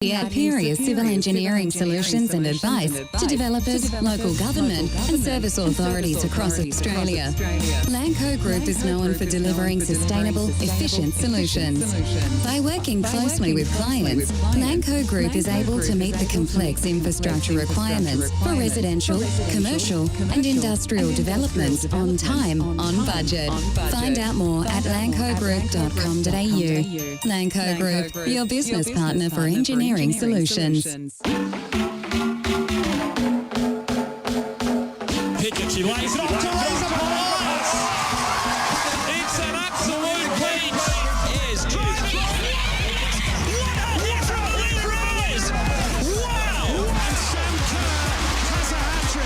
Superior civil engineering solutions and advice to developers, local government and service authorities across Australia. Lanco Group is known for delivering sustainable, efficient solutions. By working closely with clients, Lanco Group is able to meet the complex infrastructure requirements for residential, commercial and industrial developments on time, on budget. Find out more at lancogroup.com.au. Lanco Group, your business partner for engineering solutions. Pickett, lays it off to Laser Police. It's an absolute peach. Is driving. What a hit from Bethany Gordon. Wow. And Sam Kerr has a hat-trick.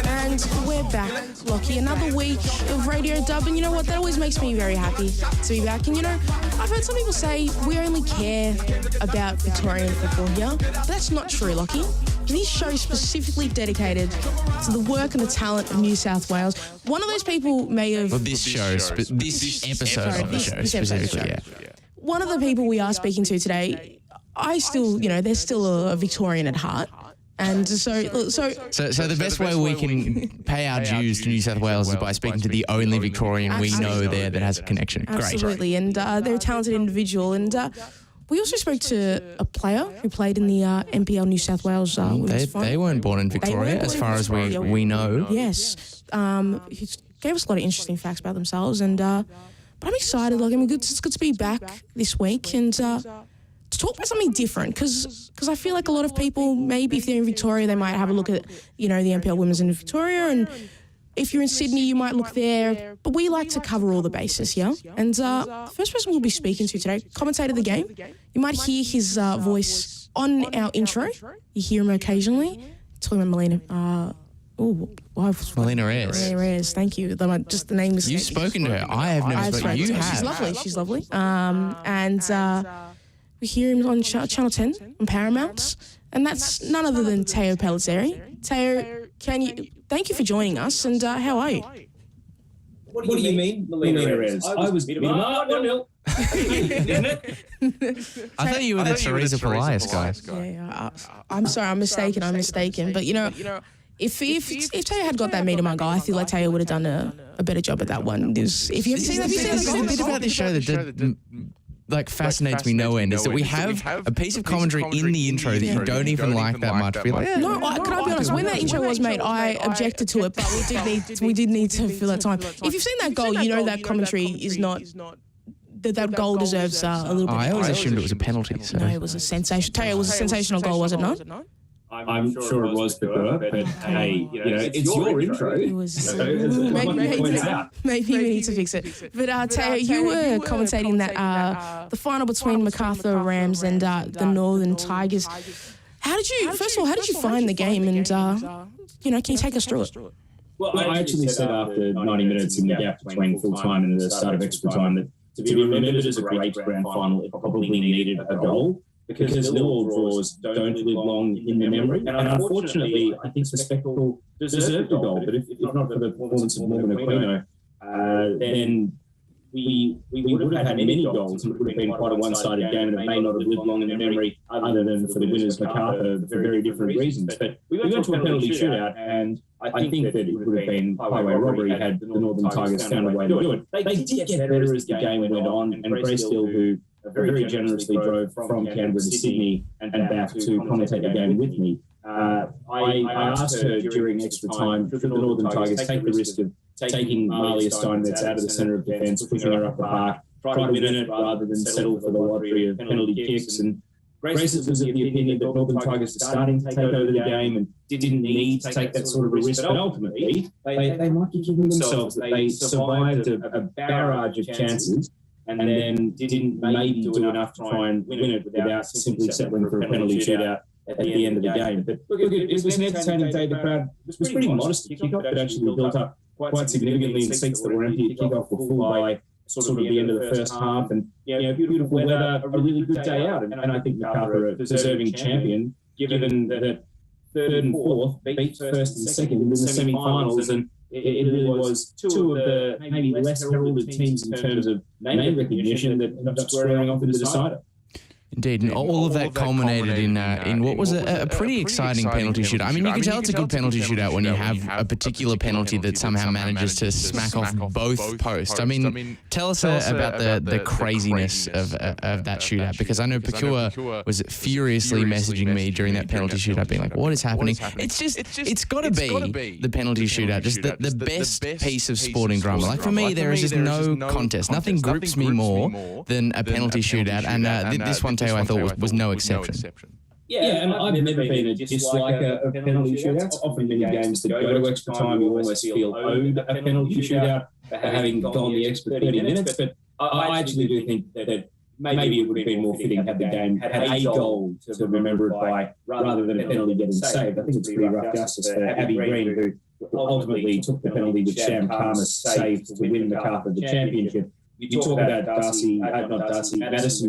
And we're back, Lachie. Another week of Radio Dub, and you know what? That always makes me very happy to be back. And you know, I've heard some people say we only care about Victorian football here. But that's not true, Lachie. This show is specifically dedicated to the work and the talent of New South Wales. One of those people may have... Well, this episode of the show specifically, yeah. One of the people we are speaking to today, I still, you know, they're still a Victorian at heart. And so the best way we can pay our dues to New South Wales is by speaking to the only Victorian we know there that has a connection. Absolutely, and they're a talented individual. And we also spoke to a player who played in the NPL New South Wales. They weren't born in Victoria, as far as we know. Yes, he gave us a lot of interesting facts about themselves, and but I'm excited. Like, I mean, it's good to be back this week and. To talk about something different, because I feel like a lot of people, maybe if they're in Victoria, they might have a look at, you know, the NPL Women's in Victoria, and if you're in Sydney, you might look there, but we like to cover all the bases, yeah? And the first person we'll be speaking to today, Commentator the Game, you might hear his voice on our intro. You hear him occasionally. Talking about Melina. Melina Reyes. Melina Reyes, thank you. Just the name is... You've spoken to her. I have never spoken. You have. She's lovely. We hear him on Channel 10 on Paramount, and that's none other than Teo Pellizzeri. Teo, thank you for joining us, and how are you? What do you mean, Melina Reyes? I was beat him up 1-0. Isn't it? I thought you were the Teresa Polias guy. Yeah, I'm sorry, I'm mistaken. But, you know, if Teo had got that meet my guy, I feel like Teo would have done a better job at that one. If you haven't seen that, there's a bit about this show that fascinates me no end, is that we have a piece of commentary in the intro that you don't even like that much. Can I be honest? When that intro was made, I objected to it, but we did need to fill that time. If you've seen that goal, you know that commentary is not... That goal deserves a little bit... I always assumed it was a penalty. So. No, it was a sensation. Teo, it was a sensational goal, was it not? I'm sure it was, but hey, you know, it's your intro. It was. Maybe we need to fix it. But Teo, you were commentating that the final between Macarthur Rams and the Northern Tigers. First of all, how did you find the game? And you know, can you take us through it? Well, I actually said after 90 minutes in the gap between full time and the start of extra time that to be remembered as a great grand final, it probably needed a goal. Because nil draws don't live long in the memory. And unfortunately, I think the Spectacle deserved a goal. But if not for the performance of Morgan Aquino, then we would have had many goals. It would have been quite a one-sided game, and it may not have lived long in the memory other than for the winners, Macarthur, for very different reasons. But we went to a penalty shootout, and I think that it would have been highway robbery had the Northern Tigers found a way to do it. They did get better as the game went on, and Bracefield, who very generously drove from Canberra to Sydney and back to commentate the game with me. I asked her during extra time, should the Northern Tigers take the risk of taking Malia Steinmetz out of the centre of defence, pushing her up the park, try to win it rather than settle for the lottery of penalty kicks. And Grace was of the opinion that Northern Tigers were starting to take over the game and didn't need to take that sort of a risk. But ultimately, they might be kicking themselves that they survived a barrage of chances and then didn't maybe do enough to try and win it without simply settling for a penalty shootout at the end of the game. But look, it was an entertaining day. The crowd was pretty modest at kickoff, but actually built up quite significantly, in seats that were empty at kickoff were full by sort of the end of the first half. And, you know, beautiful weather, a really good day out. And I think Macarthur, a deserving champion, given that third and fourth beat first and second in the semi-finals. And it really was two of the maybe less heralded teams in terms of name recognition that ended up squaring off in the decider. Indeed, and all of that culminated in what was a pretty exciting penalty shootout. I mean, you can tell it's a good penalty shootout when you have a particular penalty that somehow manages to smack off both posts. I mean, tell us about the craziness of that shootout, because I know Pokuah was furiously messaging me during that penalty shootout, being like, "What is happening?" It's got to be the penalty shootout, just the best piece of sporting drama. Like for me, there is just no contest. Nothing grips me more than a penalty shootout, and this one, Teo, I thought was no exception. Yeah, and I've never been a disliker of penalty shootouts. Often in games that go to extra time, you almost feel owed a penalty shootout for having gone the extra 30 minutes. But I actually do think that maybe it would have been more fitting had the game had a goal to remember it by, rather than a penalty getting saved. I think it's pretty rough justice for Abby Green, who ultimately took the penalty that Sham Kharma saved to win Macarthur the championship. You talk about Madison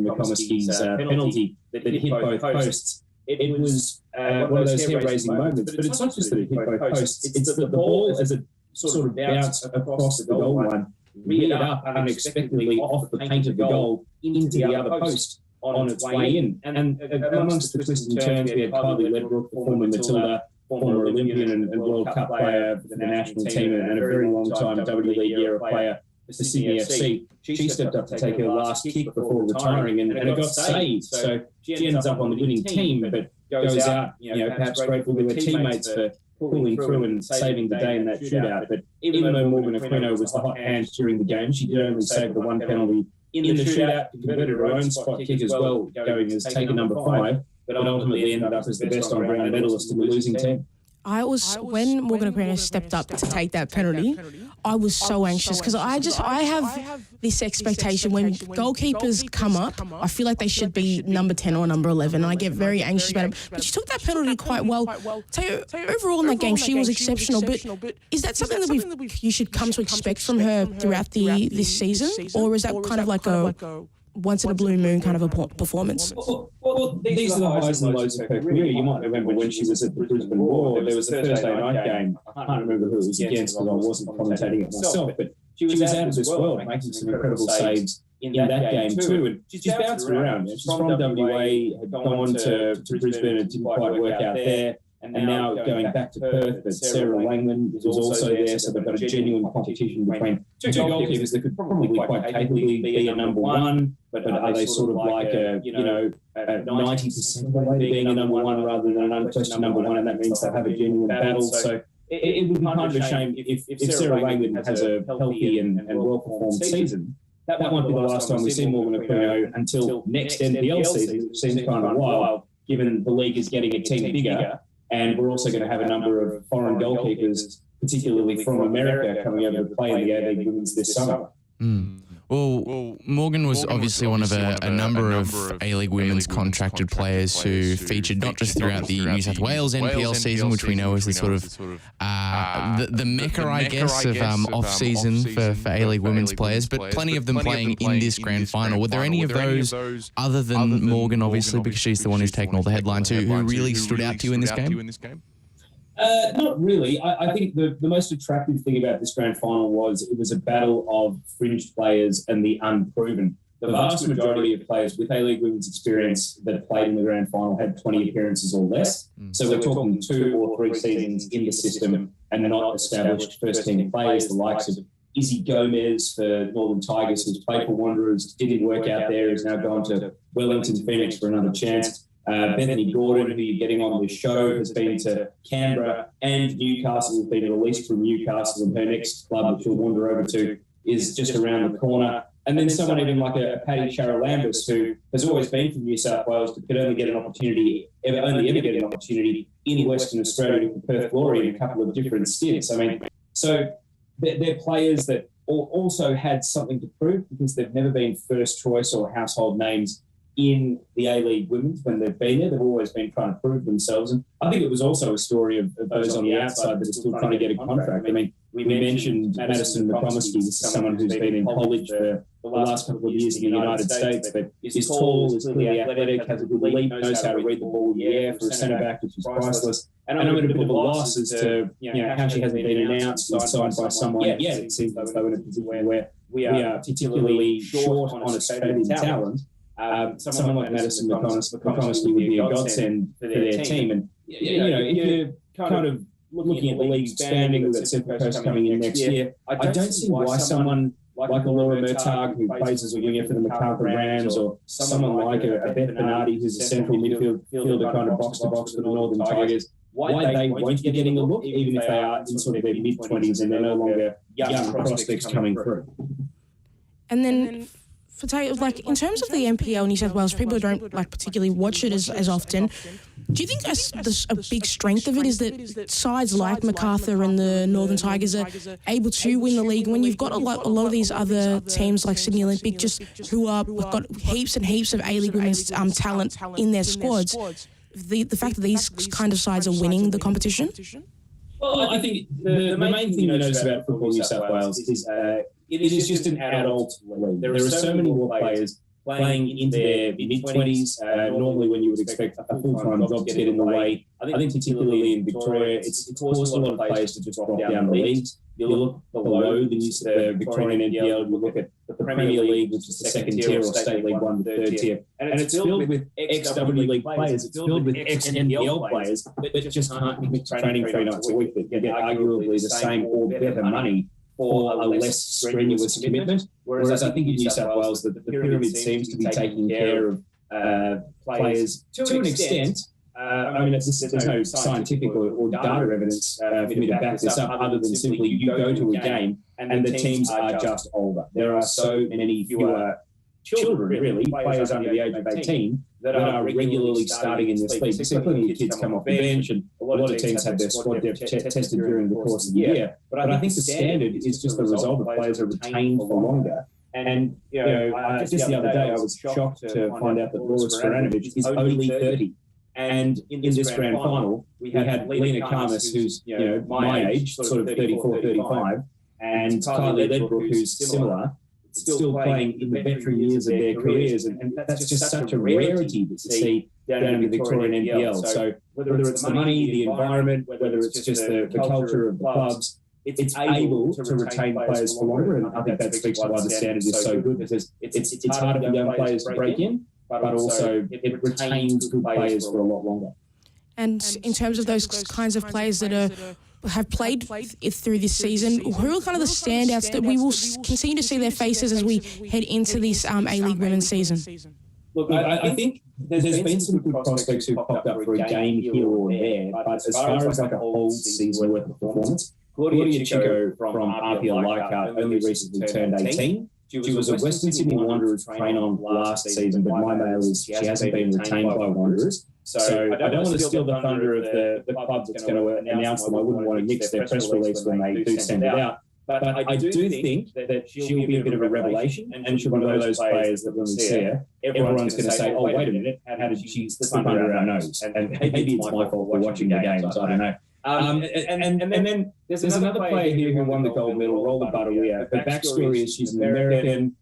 McComiskey's penalty that hit both posts. It was one of those hair-raising moments, but it's not just that it hit both posts. It's that the ball, as it sort of bounced across the goal line, reared up unexpectedly off the paint of the goal into the other post on its way in. And amongst the twists and turns, we had Kylie Ledbrook, former Matilda, former Olympian and World Cup player for the national team, and a very long time W League era player for Sydney FC. She stepped up to take her last kick before retiring, and it got saved. So she ends up on the winning team, but goes out, perhaps grateful to her teammates for pulling through and saving the day in that shootout. But even though Morgan Aquino was the hot hand during the game, she did only save the one penalty in the shootout, converted her own spot kick as well, going as taker number 5, but ultimately ended up as the best on-ground medalist in the losing team. When Morgan Aquino stepped up to take that penalty, I was so anxious because I have this expectation when goalkeepers come up, I feel like they should be number 10 or number 11, and I get very anxious about them. But she took that penalty quite well. Teo, overall in that game, she was exceptional. But is that something that you should come to expect from her throughout this season, or is that kind of like a once in a blue moon kind of a performance? Well, these are the highs and lows of her career. You might remember when she was at the Brisbane Roar, there was a Thursday night game. I can't remember who it was against because I wasn't commentating it myself, but she was out of this world, making some incredible saves in that game too. And she's bounced around. She's from WA, had gone to Brisbane and didn't quite work out there. And now going back to Perth, but Sarah Langman is also there, so they've got a genuine competition between two goalkeepers that could probably quite capably be a number 1, but are they sort of like a 90% of the way to being a number 1 rather than an unquestioned number 1, and that means they'll have a genuine battle. So it would be kind of a shame if Sarah Langman has a healthy and well-performed season. That won't be the last time we see Morgan Aquino until next NPL season, which seems kind of wild, given the league is getting a team bigger. And we're also going to have a number of foreign goalkeepers, particularly from America, coming over to play in the A-League Women's this summer. Well, Morgan was obviously one of a number of A-League Women's contracted players who featured not just throughout the New South Wales NPL season, which we know is the sort of the mecca, I guess, of off-season for A-League Women's players, but plenty of them playing in this grand final. Were there any of those, other than Morgan, obviously, because she's the one who's taken all the headlines, who really stood out to you in this game? Not really. I think the most attractive thing about this grand final was it was a battle of fringe players and the unproven. The vast majority of players with A-League Women's experience that played in the grand final had 20 appearances or less. So we're talking 2 or 3 seasons in the system and not established first-team players, the likes of Izzy Gomez for Northern Tigers, who's played for Wanderers, didn't work out there, has now gone to Wellington Phoenix for another chance. Bethany Gordon, who you're getting on this show, has been to Canberra and Newcastle, has been released from Newcastle, and her next club that she'll wander over to is just around the corner. And then someone even like a Paddy Charalambous, who has always been from New South Wales, but could only get an opportunity, only ever get an opportunity in Western Australia with the Perth Glory in a couple of different stints. I mean, so they're players that also had something to prove because they've never been first choice or household names in the A-League Women's when they've been there. They've always been trying to prove themselves. And I think it was also a story of those on the outside that are still trying to get a contract. I mean, we mentioned Madison McComiskey. This is someone who's been in college for the last couple of years in the United States, but is tall, is clearly athletic, has a good leap, knows how to read the ball in the air for a centre-back, which is priceless. And I'm a bit of a loss as to how she hasn't been announced or signed by someone yet. It seems as though in a position where we are particularly short on Australian talent. Someone like Madison McConaughey would be a godsend for their team. And if you're kind of looking at the league expanding, we've got Central Coast coming in next year, I don't see why someone like a Laura Murtagh, who plays as a winger for the Macarthur Rams, or someone like a Beth Bernardi, who's a central midfielder kind of box-to-box for the Northern Tigers, why they won't be getting a look, even if they are in sort of their mid-20s and they're no longer young prospects coming through. And then for Teo, like in terms of the NPL New South Wales, people don't like particularly watch it as often. Do you think a big strength of it is that sides like Macarthur and the Northern Tigers are able to win the league when you've got a lot of these other teams like Sydney Olympic just who are got heaps and heaps of A-League women's talent in their squads? The fact that these kind of sides are winning the competition? Well, I think the main thing you notice about Football New South Wales is it is just an adult league. There are so many more players playing into their mid-20s. Normally when you would expect a full-time job to get in the way. I think particularly in Victoria, it's caused a lot of players to just drop down the leagues. You look below the Victorian NPL, you look at the Premier League, which is the second tier, or State League 1, the third tier. And it's filled with ex-W League players, it's filled with ex-NPL players that just can't be training 3 nights a week, that get arguably the same or better money for a less strenuous commitment. Whereas I think in New South Wales, the pyramid seems to be taking care of players to an extent. I mean, there's no scientific or data evidence for me to back this up, other than simply you go to a game and the teams are just older. There are so many fewer children, really, players under the age of 18, that are regularly starting in this league. So plenty of kids come off the bench, and a lot of teams have their squad depth tested during the course of the year. But I think the standard is just the result of players are retained for longer. And just the other day, I was shocked to find out that Laura Speranovic is only 30. And in this grand final, we had Lena Karmas, who's my age, sort of 34, 35, and Kylie Ledbrook, who's similar, still playing in the veteran years of their careers. And that's just such a rarity to see down in the Victorian NPL. So whether it's the money, the environment, whether it's just the culture of the clubs, it's able to retain players for longer. And I think that speaks to why the standard is so good, because it's harder for young players to break in, but also it retains good players for a lot longer. And in terms of those kinds of players that have played through this season, who are kind of the standouts that we will continue to see their faces as we head into this A-League women's season? Look, I think there's been some good prospects who've popped up for a game here or there, but as far as like a whole season worth of performance, Claudia Chico from NPL Leichhardt only recently turned 18. She was a Western Sydney Wanderers train-on last season, but my mail is she hasn't been retained by Wanderers. So I don't want to steal the thunder of the club that's going to announce them. I wouldn't want to mix their press release when they do send it out. But I do think that she'll be a bit of a revelation, and she'll be one of those players that when we see her, everyone's going to say, oh, wait a minute, how did she slip under our nose? And maybe it's my fault for watching the games, I don't know. And then there's another player here who won the gold medal, Rola Badalia. Her backstory is she's an American,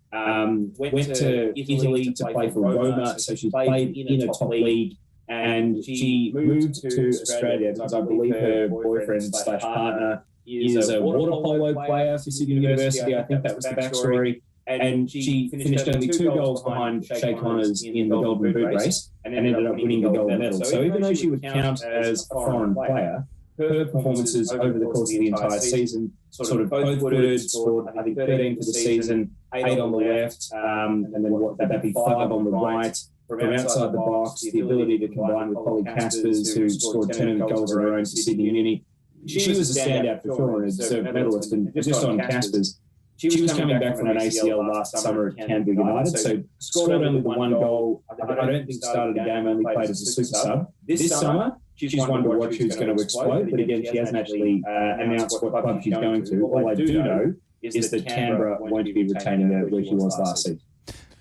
went to Italy to play for Roma, so she played in a top league, and she moved to Australia because I believe her boyfriend/partner is a water polo player for Sydney University. I think that was the backstory. And she finished only 2 goals behind Shay Connors in the Golden Boot race and ended up winning the gold medal. So even though she would count as a foreign player, her performances over the course of the entire season, sort of both-footed, scored, I think, 13 for the season, 8 on the left, and then that'd be 5 on the right. From outside the box, the ability to combine with Polly Caspers, who scored 10 goals of her own for Sydney Uni. She was a standout for sure and a deserved medalist. And just on Caspers, she was coming back from an ACL last summer at Canberra United, so scored only the 1 goal. I don't think started a game, only played as a super sub. This summer, she's one to watch who's going to explode, but again, she hasn't actually announced what club she's going to. All I do know is that Canberra won't be retaining her where she was last season.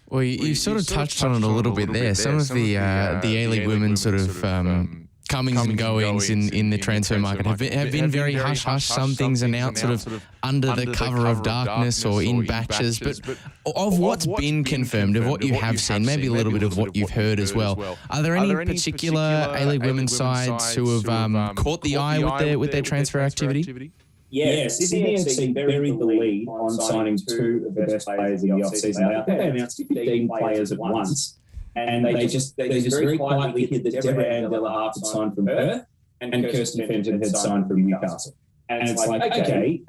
Well, you sort of touched on it a little bit there. Some of the A-League women sort of comings and goings in the transfer market have been very hush-hush. Some things are now sort of under the cover of darkness or in batches. But of what's been confirmed, of what you have seen, maybe a little bit of what you've heard as well, are there any particular A-League women's sides who have caught the eye with their transfer activity? Yeah, Sydney FC buried the lead on signing 2 of the best players in the off-season. I think they announced 15 players at once, and they just very quietly hid that Deborah Ann Delaharpe had signed from Perth and Kirsten Fenton had signed from Newcastle. And it's like, okay,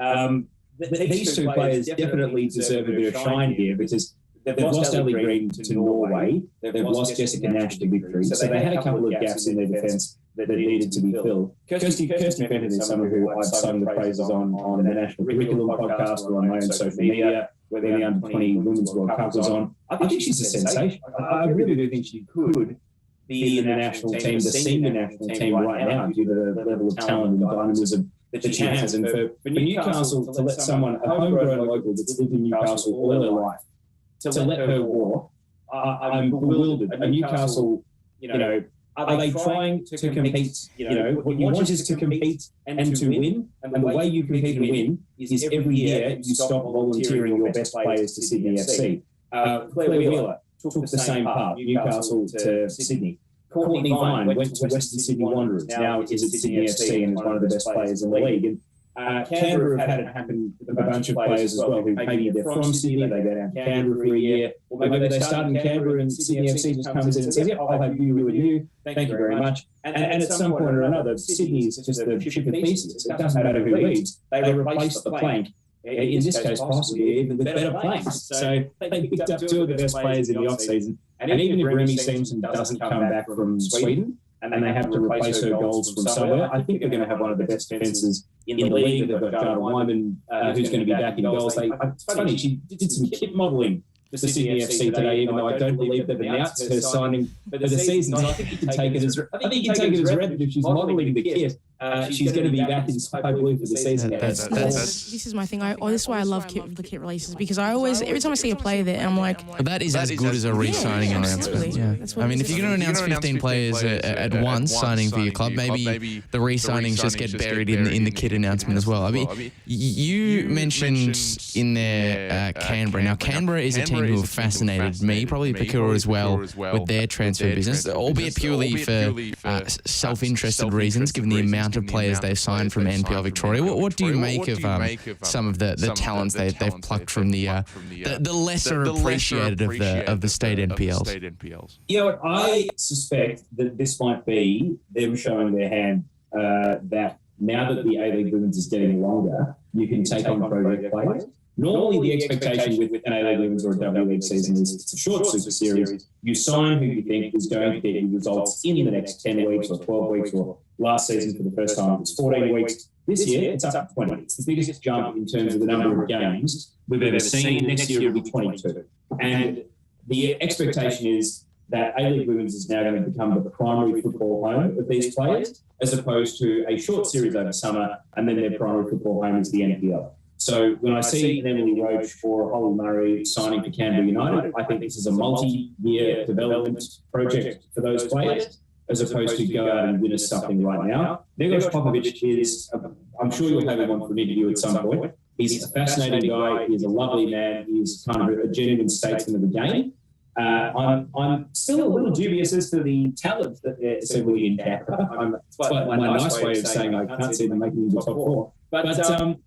these 2 players definitely deserve a bit of shine here because they've lost Ellie Green to Norway, they've lost Jessica Nash to Victory, so they had a couple of gaps in their defence that needed to be filled. Kirsten Fenton is someone who I've sung the praises on the National Curriculum podcast or on my own social media, where the Under-20 Women's World Cup was on. I think she's a sensation. I really do think she could be in the national team, the senior national team right now, due to the level of talent and dynamism that she has. And for Newcastle to let someone, a homegrown local that's lived in Newcastle all her life, to let her walk, I'm bewildered. And Newcastle, are they trying to compete? What you want is to compete and to win. And the way you compete and win is every year you stop volunteering your best players to Sydney FC. Claire Wheeler took the same path, Newcastle to Sydney. Courtney Vine went to Western Sydney Wanderers. Now is at Sydney FC and is one of the best players in the league. And Canberra have had it happen with a bunch of players as well, who maybe they're from Sydney, they go down to Canberra for a year, or maybe they start in Canberra and Sydney FC just comes in and says, yep, I'll have you and you, thank you very much. And at some point or another, Sydney is just the ship of thesis. It doesn't matter who leaves, they replace the plank, in this case possibly even with better planks. So they picked up 2 of the best players in the off-season, and even if Remy Simpson doesn't come back from Sweden, and they have to replace her goals from somewhere, I think they're going to have one of the best defences in the league. They've got Carter Wyman, who's going to be back in goals. It's funny, she did some kit modelling for Sydney FC today, even though I don't believe they've announced her signing for the season. So I think you can take it as read that if she's modelling the kit, she's going to be back in sky blue for the season. This is my thing. This is why I love the kit releases, because I always, every time I see a player there, I'm like, that is as good as a re-signing announcement. Yeah. I mean, if you're going to announce 15 players at once signing for your club, maybe the re-signings just get buried in the kit announcement as well. I mean, you mentioned in there Canberra. Now, Canberra is a team who have fascinated me, probably Pokuah as well, with their transfer business, albeit purely for self-interested reasons, given the amount of players they've signed from NPL Victoria. What do you make of some of the talents they've plucked from the lesser appreciated of the state NPLs? I suspect that this might be them showing their hand that now that the A-League Women's is getting longer, you can take on project players. Normally, the expectation with an A-League Women's or a W League season is it's a short super series. You sign who you think is going to get you results in the next 10 weeks or 12 weeks, or last season for the first time it was 14 weeks. This year, it's up to 20. It's the biggest jump in terms of the number of games we've ever seen. Next year, it'll be 22. And the expectation is that A-League Women's is now going to become the primary football home of these players, as opposed to a short series over summer, and then their primary football home is the NPL. So when I see an Emily Roach or a Holly Murray signing for Canberra United, I think this is a multi-year development project for those players, as opposed to go out and win us something right now. Negos Popovic is, I'm sure you'll have him on for an interview at some point. He's a fascinating guy. He's a lovely man. He's kind of a genuine statesman of the game. I'm still a little dubious as to the talent that they're assembling in Canberra. It's my nice way of saying I can't see them making the top 4. But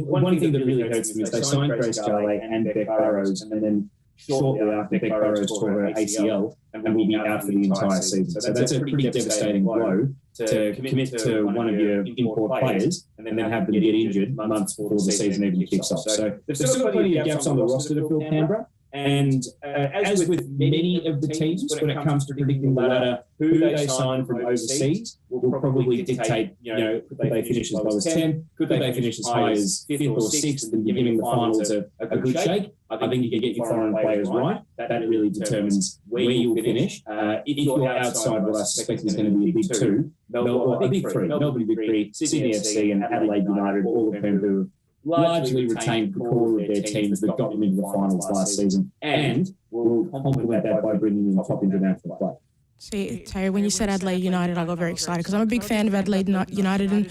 one thing that really hurts me is they signed Grace Jarley and Beck Burrows, and then shortly after Beck Burrows tore her ACL and will be out for the entire season. So that's a pretty devastating blow to commit to one of your import players and then have them get injured months before the season even kicks off. So there's still plenty of gaps on the roster to fill Canberra. And as with many of the teams, when it comes to predicting the ladder, who they sign from overseas will probably dictate, could they finish as low as 10? Could they finish as high as 5th or 6th and giving the finals a good shake? I think you can get your foreign players right. That really determines where you'll finish. If you're outside what I suspect is going to be a big 2, a big 3, Melbourne Big 3, Sydney FC and Adelaide United, all of them who have largely retained the core of their teams that got them into the finals last season, and will complement that by bringing in top international play. See, Teo, when you said Adelaide United, I got very excited because I'm a big fan of Adelaide United, and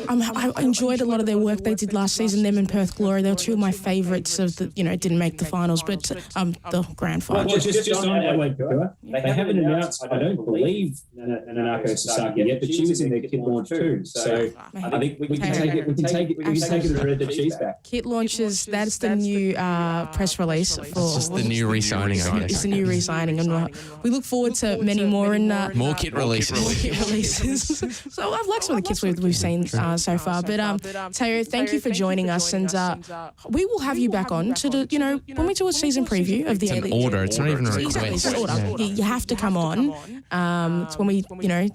I enjoyed a lot of their work they did last season. Them and Perth Glory, they were two of my favourites of the, didn't make the finals, but the grand final. Well, just on Adelaide, they haven't announced, I don't believe, Nanako Sasaki yet, but she was in their kit launch too. So I think we can take it. We can take it and read the cheese back. Kit launches. That's the new press release for. It's just the new re-signing. It's the new re-signing, and we look forward to many more and more kit releases. More kit releases. So I've liked some of the kits we've seen so far. But Teo, thank you for joining us, and we will have you back on to the when we do a season preview of the A-League. It's an order. It's not even a request. Exactly, it's an order. You have to come on. It's when we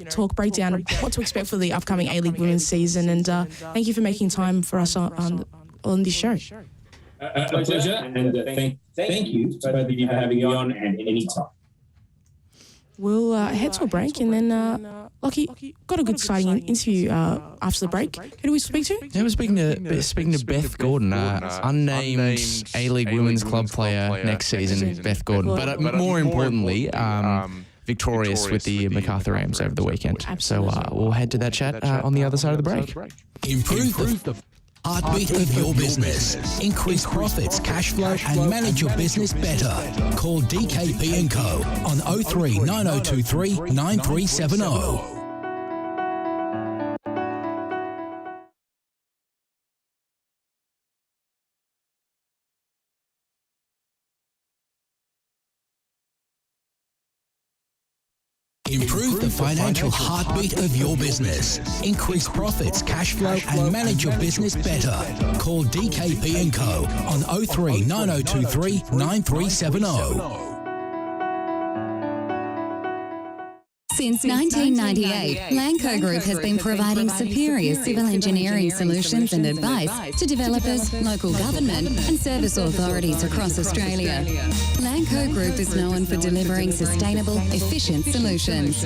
talk breakdown what to expect for the upcoming A-League women's season, and thank you for making time for us on this show. A pleasure, and thank you to both of you for having me on, and anytime. We'll head to a break, and then Lachie got a good exciting interview after the break. Who do we speak to? Yeah, we're speaking to Beth Gordon, unnamed A-League Women's Club player next season, Beth Gordon. But more importantly, victorious with the Macarthur Rams over the weekend. So we'll head to that chat on the other side of the break. Improve the heartbeat of your business. Increase profits, cash flow, and manage your business better. Call DKP & Co. on 03 9023 9370. Improve the financial heartbeat of your business. Increase profits, cash flow, and manage your business better. Call DKP & Co. on 03 9023 9370. Since 1998, Lanco Group has been providing superior civil engineering solutions and advice to developers, local government and service authorities across Australia. Lanco Group is known for delivering sustainable, efficient solutions.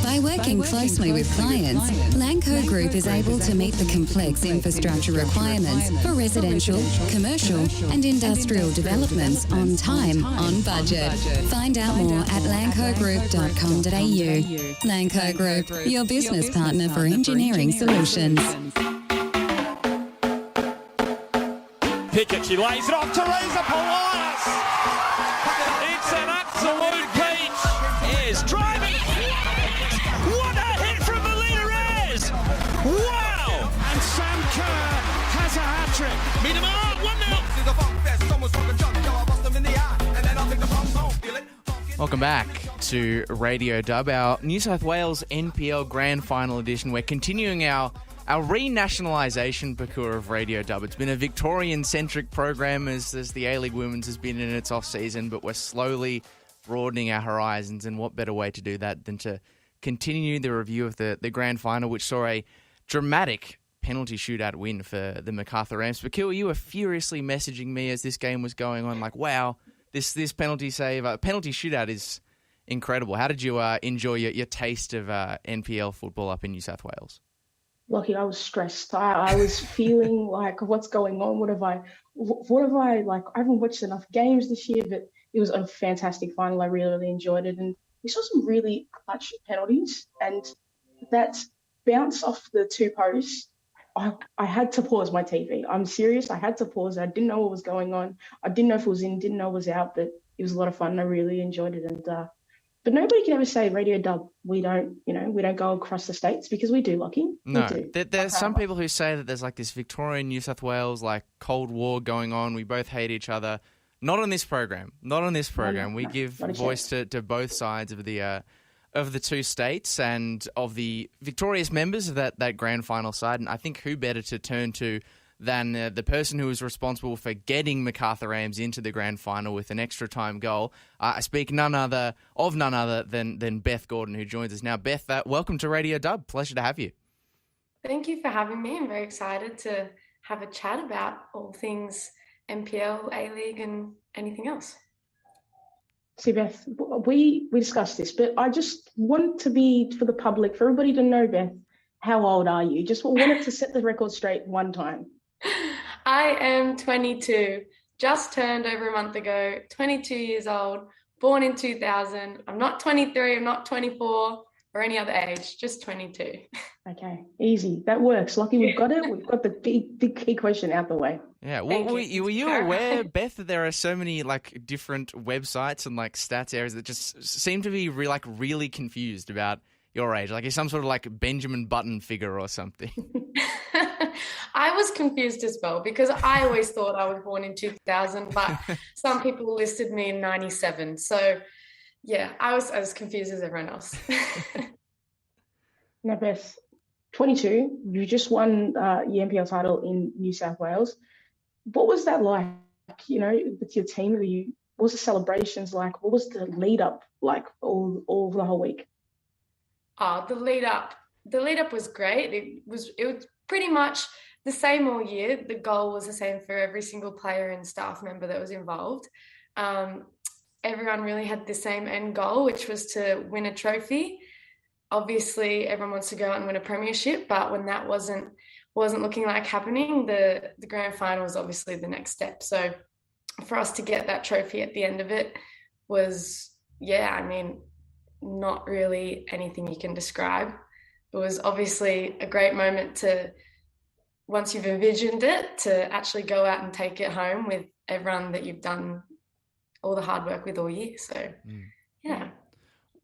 By working closely with clients, Lanco Group is able to meet the complex infrastructure requirements for residential, commercial and industrial developments on time, on budget. Find out more at lancogroup.com.au. Lanco Group, your business partner for engineering solutions. Pickett, she lays it off Teresa Polias. It's an absolute peach. Is driving. What a hit from Melina Reyes. Wow. And Sam Kerr has a hat-trick. Meet him up, 1-0. Welcome back to Radio Dub, our New South Wales NPL Grand Final edition. We're continuing our renationalisation parcours of Radio Dub. It's been a Victorian-centric program as the A-League Women's has been in its off-season, but we're slowly broadening our horizons, and what better way to do that than to continue the review of the Grand Final, which saw a dramatic penalty shootout win for the Macarthur Rams. Pokuah, you were furiously messaging me as this game was going on, like, wow, this penalty shootout is incredible. How did you enjoy your taste of NPL football up in New South Wales? Lucky, I was stressed. I was feeling like, what's going on? What have I like? I haven't watched enough games this year, but it was a fantastic final. I really, really enjoyed it. And we saw some really clutch penalties, and that bounce off the two posts. I had to pause my TV. I'm serious. I had to pause. I didn't know what was going on. I didn't know if it was in, didn't know it was out, but it was a lot of fun. I really enjoyed it. And but nobody can ever say Radio Dub, we don't go across the states, because we do, Lachie. No, there's some people who say that there's like this Victorian, New South Wales, like Cold War going on. We both hate each other. Not on this program. We give voice to both sides of the two states and of the victorious members of that grand final side. And I think who better to turn to than the person who was responsible for getting Macarthur Rams into the grand final with an extra time goal. I speak none other than Beth Gordon, who joins us now. Beth, welcome to Radio Dub. Pleasure to have you. Thank you for having me. I'm very excited to have a chat about all things NPL, A-League and anything else. See, Beth, we discussed this, but I just want to be, for the public, for everybody to know, Beth, how old are you? Just wanted to set the record straight one time. I am 22, just turned over a month ago, 22 years old, born in 2000. I'm not 23, I'm not 24 or any other age, just 22. Okay, easy. That works. Lucky we've got it. We've got the big key question out the way. Yeah, were you aware, Beth, that there are so many like different websites and like stats areas that just seem to be really confused about your age? Like you're some sort of like Benjamin Button figure or something. I was confused as well because I always thought I was born in 2000, but some people listed me in 97. So yeah, I was as confused as everyone else. Now, Beth, 22, you just won the NPL title in New South Wales. What was that like, with your team? What was the celebrations like? What was the lead up like all the whole week? Oh, the lead up was great. It was pretty much the same all year. The goal was the same for every single player and staff member that was involved. Everyone really had the same end goal, which was to win a trophy. Obviously, everyone wants to go out and win a premiership, but when that wasn't looking like happening, the grand final was obviously the next step. So for us to get that trophy at the end of it was, not really anything you can describe. It was obviously a great moment to, once you've envisioned it, to actually go out and take it home with everyone that you've done all the hard work with all year. So, yeah.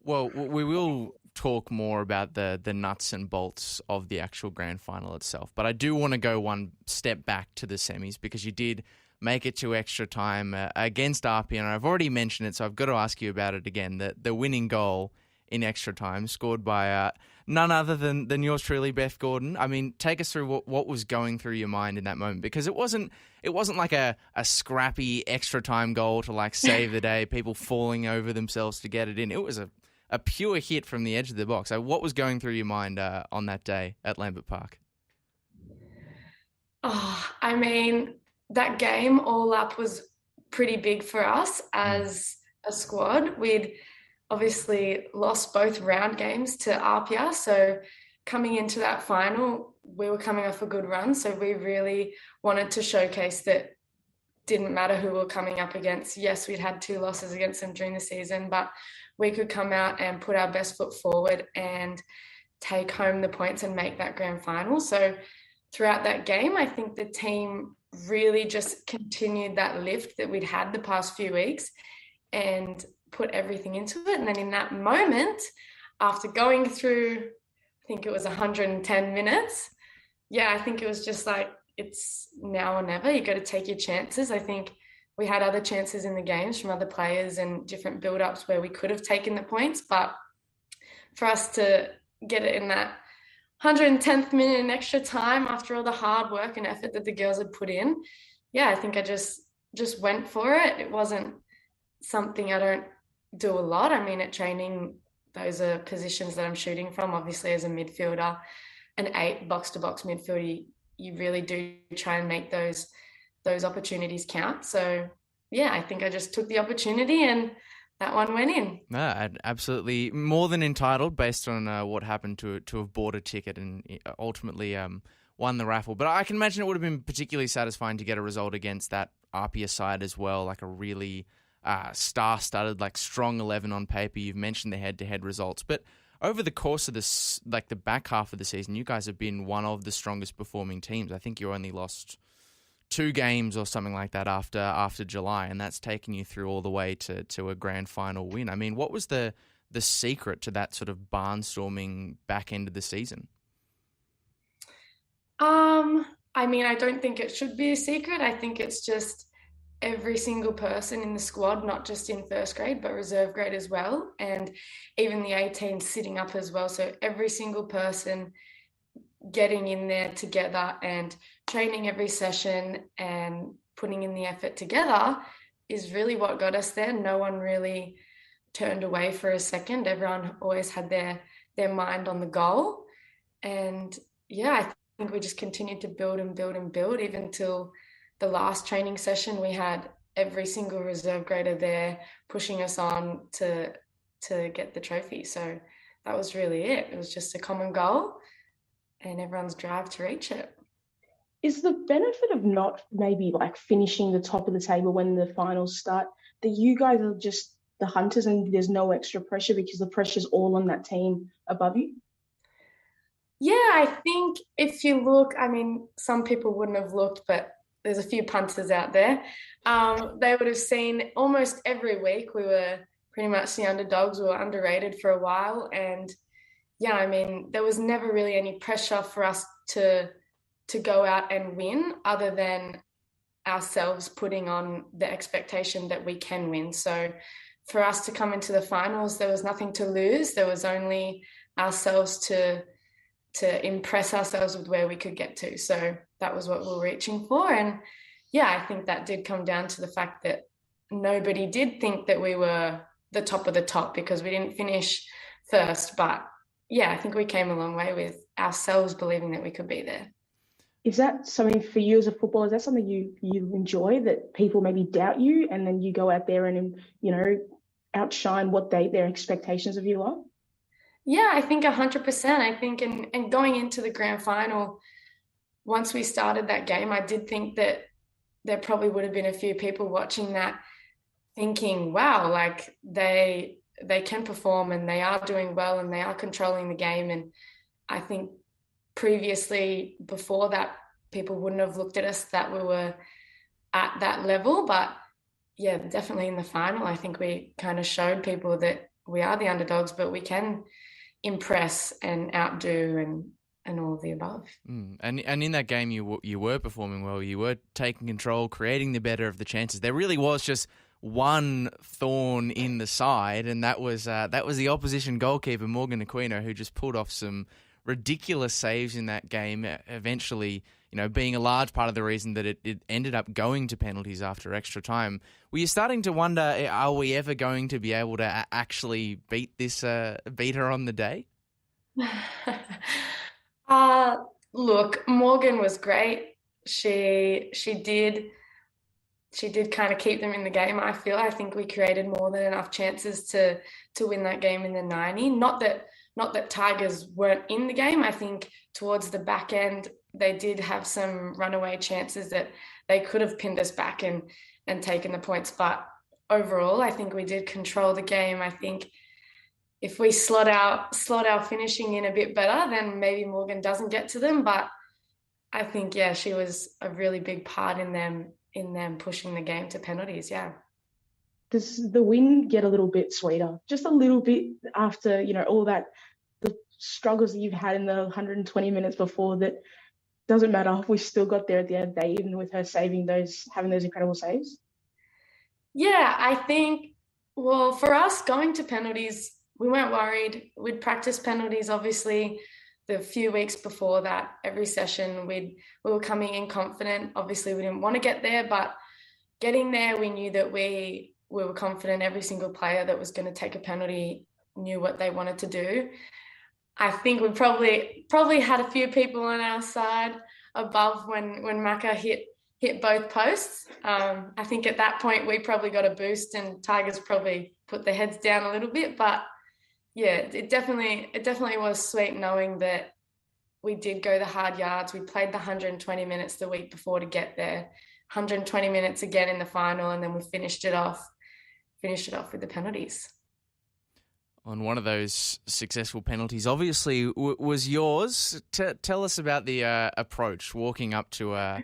Well, we will talk more about the nuts and bolts of the actual grand final itself, but I do want to go one step back to the semis because you did make it to extra time against RP, and I've already mentioned it, so I've got to ask you about it again. The winning goal in extra time, scored by none other than yours truly, Beth Gordon. I mean, take us through what was going through your mind in that moment, because it wasn't like a scrappy extra time goal to like save the day, people falling over themselves to get it in. It was a pure hit from the edge of the box. So what was going through your mind on that day at Lambert Park? Oh, I mean, that game all up was pretty big for us as a squad. We'd obviously lost both round games to Apia, so coming into that final, we were coming off a good run, so we really wanted to showcase that didn't matter who we were coming up against. Yes, we'd had 2 losses against them during the season, but we could come out and put our best foot forward and take home the points and make that grand final. So throughout that game, I think the team really just continued that lift that we'd had the past few weeks and put everything into it. And then in that moment, after going through, I think it was 110 minutes, I think it was just like, it's now or never. You got to take your chances. I think we had other chances in the games from other players and different build-ups where we could have taken the points, but for us to get it in that 110th minute in extra time after all the hard work and effort that the girls had put in, I think I just went for it. It wasn't something I don't do a lot. I mean, at training, those are positions that I'm shooting from. Obviously, as a midfielder, an 8 box-to-box midfielder, you really do try and make those opportunities count. So, I think I just took the opportunity and that one went in. No, absolutely more than entitled based on what happened to have bought a ticket and ultimately won the raffle. But I can imagine it would have been particularly satisfying to get a result against that Apia side as well, like a really star-studded, like strong 11 on paper. You've mentioned the head-to-head results, but over the course of this, like the back half of the season, you guys have been one of the strongest performing teams. I think you only lost 2 games or something like that after July, and that's taken you through all the way to a grand final win. I mean, what was the secret to that sort of barnstorming back end of the season? I mean, I don't think it should be a secret. I think it's just every single person in the squad, not just in first grade, but reserve grade as well. And even the 18 sitting up as well. So every single person getting in there together and training every session and putting in the effort together is really what got us there. No one really turned away for a second. Everyone always had their mind on the goal. And I think we just continued to build and build and build even till the last training session. We had every single reserve grader there pushing us on to get the trophy. So that was really it. It was just a common goal and everyone's drive to reach it. Is the benefit of not maybe like finishing the top of the table when the finals start that you guys are just the Hunters and there's no extra pressure because the pressure's all on that team above you? Yeah, I think if you look, I mean, some people wouldn't have looked, but there's a few punters out there. They would have seen almost every week we were pretty much the underdogs. We were underrated for a while. And yeah, I mean, there was never really any pressure for us to go out and win other than ourselves putting on the expectation that we can win. So for us to come into the finals, there was nothing to lose. There was only ourselves to impress ourselves with where we could get to. So that was what we were reaching for. And yeah, I think that did come down to the fact that nobody did think that we were the top of the top because we didn't finish first. But yeah, I think we came a long way with ourselves believing that we could be there. Is that something for you as a footballer? Is that something you enjoy, that people maybe doubt you and then you go out there and, you know, outshine what their expectations of you are? Yeah, I think 100%. I think and going into the grand final, once we started that game, I did think that there probably would have been a few people watching that thinking, wow, like they can perform and they are doing well and they are controlling the game. And I think previously, before that, people wouldn't have looked at us that we were at that level. But yeah, definitely in the final, I think we kind of showed people that we are the underdogs, but we can impress and outdo and all of the above. And in that game, you were performing well. You were taking control, creating the better of the chances. There really was just one thorn in the side, and that was the opposition goalkeeper, Morgan Aquino, who just pulled off some ridiculous saves in that game, eventually, you know, being a large part of the reason that it ended up going to penalties after extra time. Were you starting to wonder, are we ever going to be able to actually beat her on the day? Look, Morgan was great. She did kind of keep them in the game. I think we created more than enough chances to win that game in the 90. Not that Tigers weren't in the game. I think towards the back end, they did have some runaway chances that they could have pinned us back and taken the points. But overall, I think we did control the game. I think if we slot our finishing in a bit better, then maybe Morgan doesn't get to them. But I think, yeah, she was a really big part in them pushing the game to penalties, yeah. Does the win get a little bit sweeter? Just a little bit after, you know, all that, the struggles that you've had in the 120 minutes before, that doesn't matter. We still got there at the end of the day, even with her having those incredible saves. Yeah, I think, well, for us going to penalties, we weren't worried. We'd practice penalties, obviously, the few weeks before that. Every session we were coming in confident. Obviously, we didn't want to get there, but getting there, we knew that we were confident. Every single player that was going to take a penalty knew what they wanted to do. I think we probably had a few people on our side above when Macca hit both posts. I think at that point we probably got a boost and Tigers probably put their heads down a little bit. But yeah, it definitely was sweet knowing that we did go the hard yards. We played the 120 minutes the week before to get there, 120 minutes again in the final, and then we finished it off with the penalties. On one of those successful penalties, obviously, was yours. Tell us about the approach, walking up to a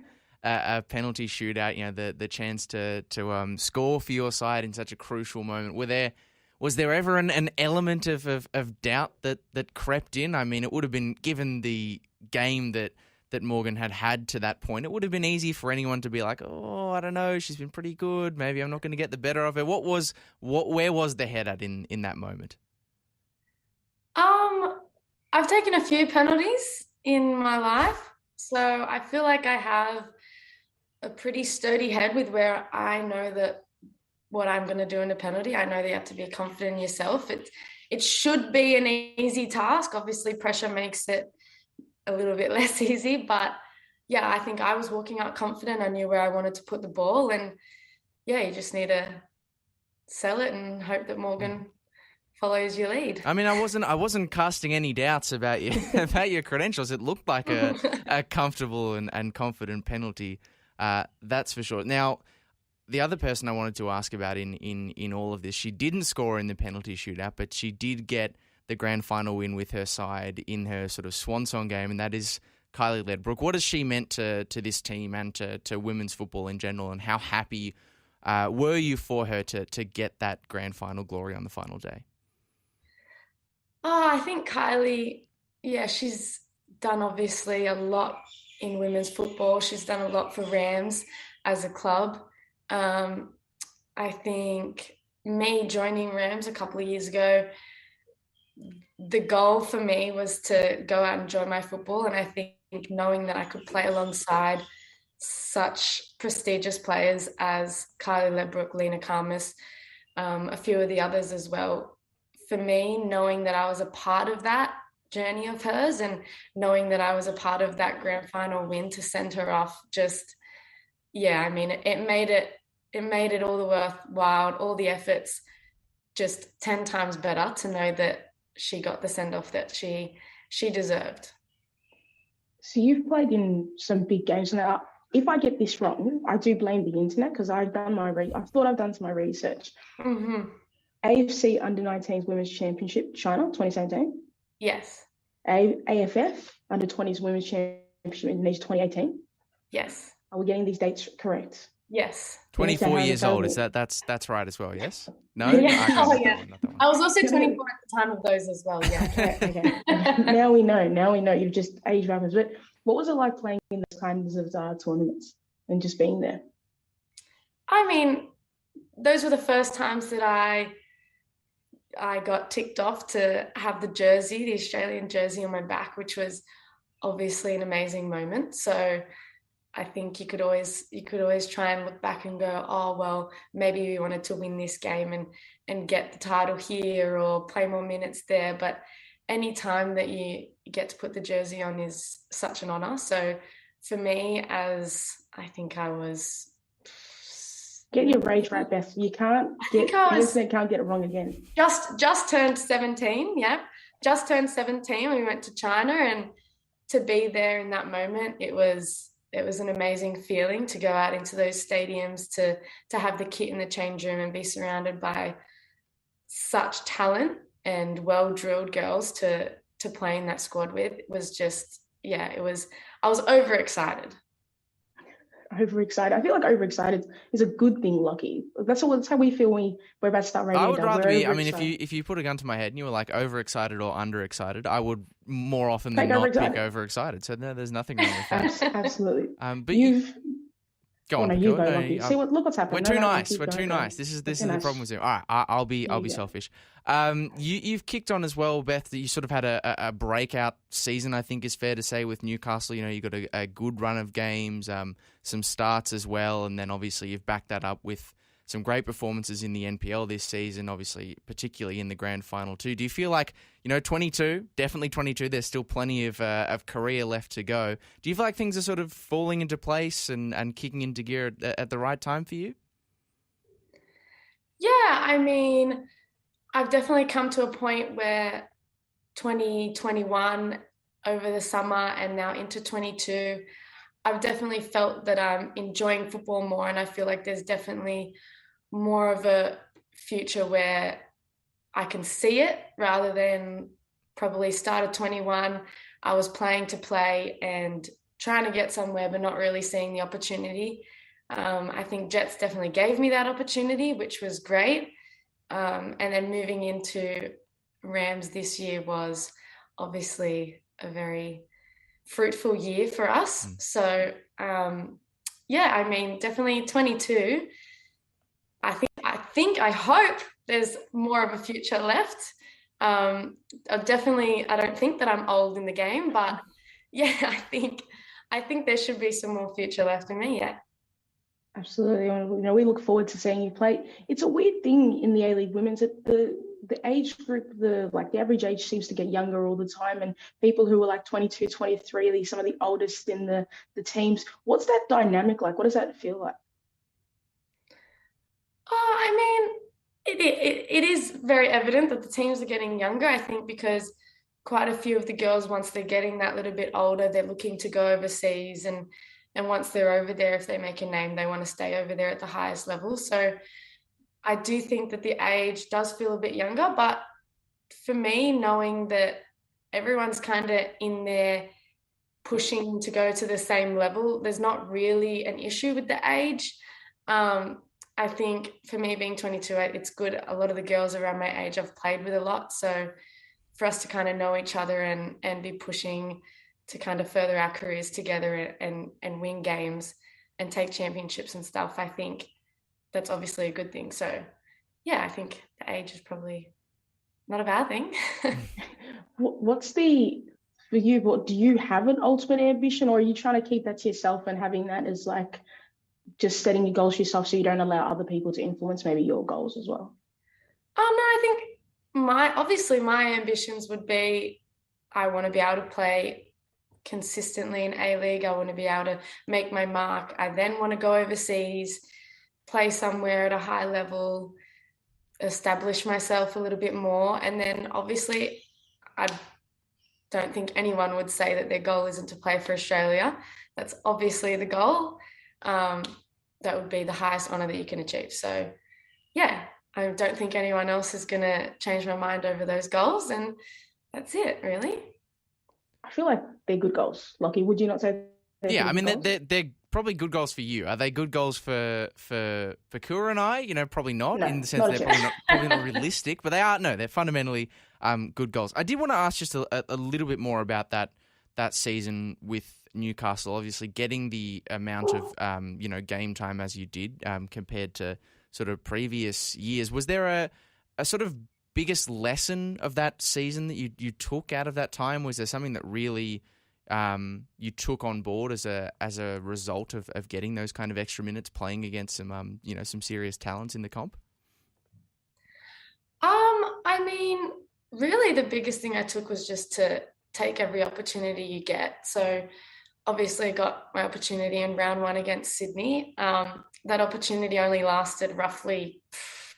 penalty shootout. You know, the chance to score for your side in such a crucial moment. Was there ever an element of doubt that crept in? I mean, it would have been, given the game that Morgan had to that point, it would have been easy for anyone to be like, oh, I don't know, she's been pretty good. Maybe I'm not going to get the better of her. Where was the head at in that moment? I've taken a few penalties in my life, so I feel like I have a pretty sturdy head with where I know that what I'm going to do in a penalty. I know that you have to be confident in yourself. It should be an easy task. Obviously, pressure makes it a little bit less easy, but yeah, I think I was walking out confident. I knew where I wanted to put the ball, and yeah, you just need to sell it and hope that Morgan follows your lead. I mean, I wasn't casting any doubts about your credentials. It looked like a comfortable and confident penalty. That's for sure. Now, the other person I wanted to ask about in all of this, she didn't score in the penalty shootout, but she did get the grand final win with her side in her sort of swan song game, and that is Kylie Ledbrook. What has she meant to this team and to women's football in general, and how happy were you for her to get that grand final glory on the final day? Oh, I think Kylie, she's done obviously a lot in women's football. She's done a lot for Rams as a club. I think me joining Rams a couple of years ago, the goal for me was to go out and enjoy my football. And I think knowing that I could play alongside such prestigious players as Kylie Ledbrook, Lena Karmas, a few of the others as well, for me, knowing that I was a part of that journey of hers and knowing that I was a part of that grand final win to send her off, it made it all the worthwhile, all the efforts, just 10 times better to know that she got the send-off that she deserved. So you've played in some big games now. If I get this wrong, I do blame the internet because I thought I've done some research. Mm-hmm. AFC Under-19s Women's Championship, China, 2017. Yes. AFF Under-20s Women's Championship, Indonesia, 2018. Yes. Are we getting these dates correct? Yes. 24 years old. Is that's right as well? Yes. No. Yeah. Okay, yeah. I was also 24 at the time of those as well. Yeah. Okay. Now we know. You've just aged backwards. But what was it like playing in those kinds of tournaments and just being there? I mean, those were the first times that I got ticked off to have the Australian jersey on my back, which was obviously an amazing moment. So I think you could always try and look back and go, oh, well, maybe we wanted to win this game and get the title here or play more minutes there. But any time that you get to put the jersey on is such an honour. So for me, I think I was... Get your rage right, Beth. You can't get it wrong again. Just turned 17, yeah. Just turned 17. We went to China, and to be there in that moment, it was an amazing feeling to go out into those stadiums, to have the kit in the change room and be surrounded by such talent and well-drilled girls to play in that squad with. It was just, I was overexcited. Overexcited. I feel like overexcited is a good thing, Lachie. That's how we feel when we're about to start radio. I would rather be, if you put a gun to my head and you were like overexcited or underexcited, I would more often than not pick overexcited. So no, there's nothing wrong with that. Absolutely. But you've... Go on. Look what's happening. We're too nice. This is the problem with you. All right, I'll be selfish. You've kicked on as well, Beth. That you sort of had a breakout season, I think is fair to say, with Newcastle. You got a good run of games, some starts as well, and then obviously you've backed that up with some great performances in the NPL this season, obviously, particularly in the grand final too. Do you feel like, 22, definitely 22, there's still plenty of career left to go. Do you feel like things are sort of falling into place and kicking into gear at the right time for you? Yeah, I mean, I've definitely come to a point where 2021 over the summer and now into 22, I've definitely felt that I'm enjoying football more, and I feel like there's definitely more of a future where I can see it rather than probably start of 21. I was playing to play and trying to get somewhere, but not really seeing the opportunity. I think Jets definitely gave me that opportunity, which was great. And then moving into Rams this year was obviously a very fruitful year for us. So, I mean, definitely 22. I hope there's more of a future left. I don't think that I'm old in the game, but I think there should be some more future left in me. Yeah. Absolutely. We look forward to seeing you play. It's a weird thing in the A-League women's that the age group, the average age seems to get younger all the time, and people who are like 22, 23 are some of the oldest in the teams. What's that dynamic like? What does that feel like? I mean, it is very evident that the teams are getting younger, I think, because quite a few of the girls, once they're getting that little bit older, they're looking to go overseas and And once they're over there, if they make a name, they want to stay over there at the highest level. So I do think that the age does feel a bit younger, but for me, knowing that everyone's kind of in there pushing to go to the same level, there's not really an issue with the age. I think for me being 22, it's good. A lot of the girls around my age I've played with a lot. So for us to kind of know each other and be pushing to kind of further our careers together and win games and take championships and stuff, I think that's obviously a good thing. So yeah, I think the age is probably not a bad thing. For you, what do you have an ultimate ambition, or are you trying to keep that to yourself and having that as like just setting your goals yourself so you don't allow other people to influence maybe your goals as well? No, I think my ambitions would be, I want to be able to play consistently in A-League. I want to be able to make my mark. I then want to go overseas, play somewhere at a high level, establish myself a little bit more. And then obviously I don't think anyone would say that their goal isn't to play for Australia. That's obviously the goal. That would be the highest honour that you can achieve. So yeah, I don't think anyone else is going to change my mind over those goals. And that's it, really. I feel like they're good goals. Lachie, would you not say? Yeah, I mean, they're probably good goals for you. Are they good goals for Pokuah and I? You know, probably not, in the sense they're probably not realistic, but they are. No, they're fundamentally good goals. I did want to ask just a little bit more about that season with Newcastle. Obviously, getting the amount of game time as you did compared to sort of previous years. Was there a sort of biggest lesson of that season that you took out of that time? Was there something that really you took on board as a result of getting those kind of extra minutes playing against some some serious talents in the comp? I mean, really the biggest thing I took was just to take every opportunity you get. So obviously I got my opportunity in round 1 against Sydney. That opportunity only lasted roughly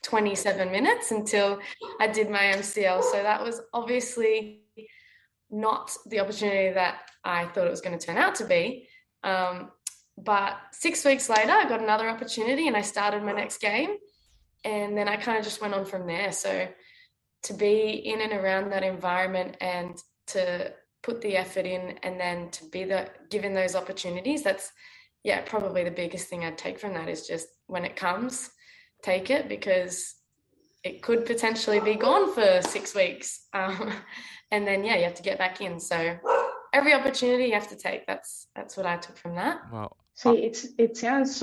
27 minutes until I did my MCL. So that was obviously not the opportunity that I thought it was going to turn out to be. But 6 weeks later, I got another opportunity and I started my next game. And then I kind of just went on from there. So to be in and around that environment and to put the effort in and then to be given those opportunities, that's, probably the biggest thing I'd take from that is just when it comes, take it, because it could potentially be gone for 6 weeks. And then, you have to get back in. So every opportunity you have to take. That's what I took from that. Well, see, it sounds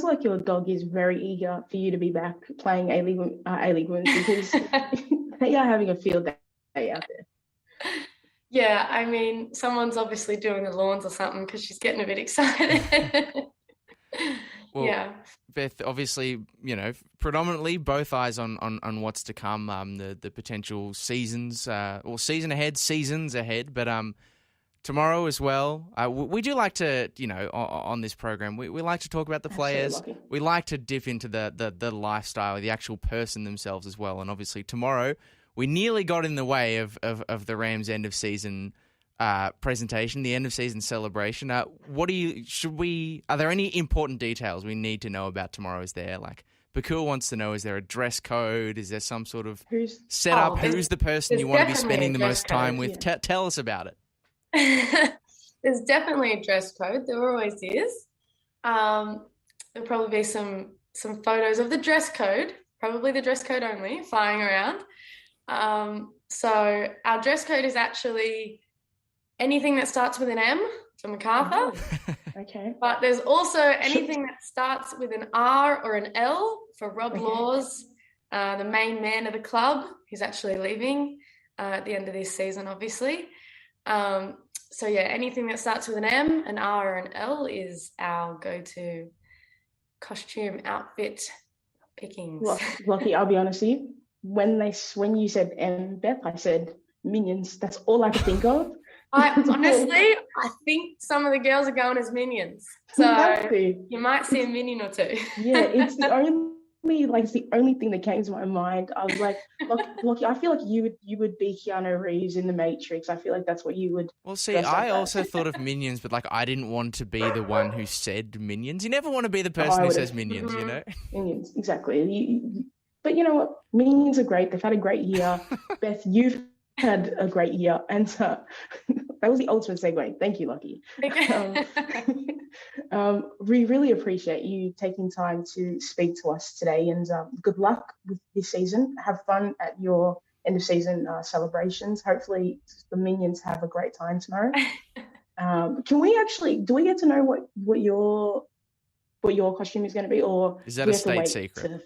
like your dog is very eager for you to be back playing A-League Women's because they are having a field day out there. Yeah, I mean, someone's obviously doing the lawns or something because she's getting a bit excited. Well, yeah. Beth, obviously, predominantly both eyes on what's to come, the potential seasons ahead, but tomorrow as well. We do like to, on this program, we like to talk about the players. We like to dip into the lifestyle, the actual person themselves as well. And obviously tomorrow, we nearly got in the way of the Rams' end of season presentation, the end of season celebration. Are there any important details we need to know about tomorrow? Is there, like, Pokuah wants to know, is there a dress code? Is there some sort of setup? Who's the person you want to be spending the most time with? Tell us about it. There's definitely a dress code. There always is. There'll probably be some photos of the dress code, probably the dress code only, flying around. So our dress code is actually anything that starts with an M for Macarthur. Okay. But there's also anything that starts with an R or an L for Rob Laws, the main man of the club, who's actually leaving at the end of this season, obviously. So anything that starts with an M, an R, or an L is our go-to costume outfit pickings. Lachie, I'll be honest with you. When you said M, Beth, I said Minions. That's all I could think of. I think some of the girls are going as Minions. So you might see a Minion or two. Yeah, it's the only me, like, it's the only thing that came to my mind. I was like, Lachie, I feel like you would be Keanu Reeves in The Matrix. I feel like that's what you would. Well, see, dress I up also as. thought of Minions, but like I didn't want to be the one who said Minions. You never want to be the person who says Minions, you know? Minions, exactly. But you know what? Minions are great. They've had a great year. Beth, you've had a great year. And that was the ultimate segue. Thank you, Lachie. We really appreciate you taking time to speak to us today, and good luck with this season. Have fun at your end of season celebrations. Hopefully the Minions have a great time tomorrow. Do we get to know what your costume is going to be, or is that a state secret?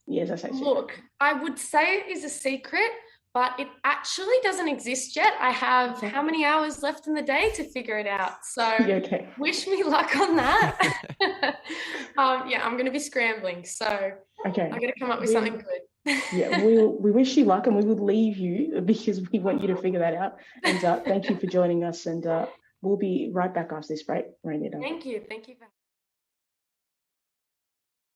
Yes, I say secret. Look, I would say it is a secret, but it actually doesn't exist yet. I have how many hours left in the day to figure it out. So okay. Wish me luck on that. Yeah, I'm going to be scrambling. So okay. I'm going to come up with something good. Yeah, we wish you luck, and we would leave you because we want you to figure that out. And thank you for joining us. And we'll be right back after this break. Thank you. Thank you.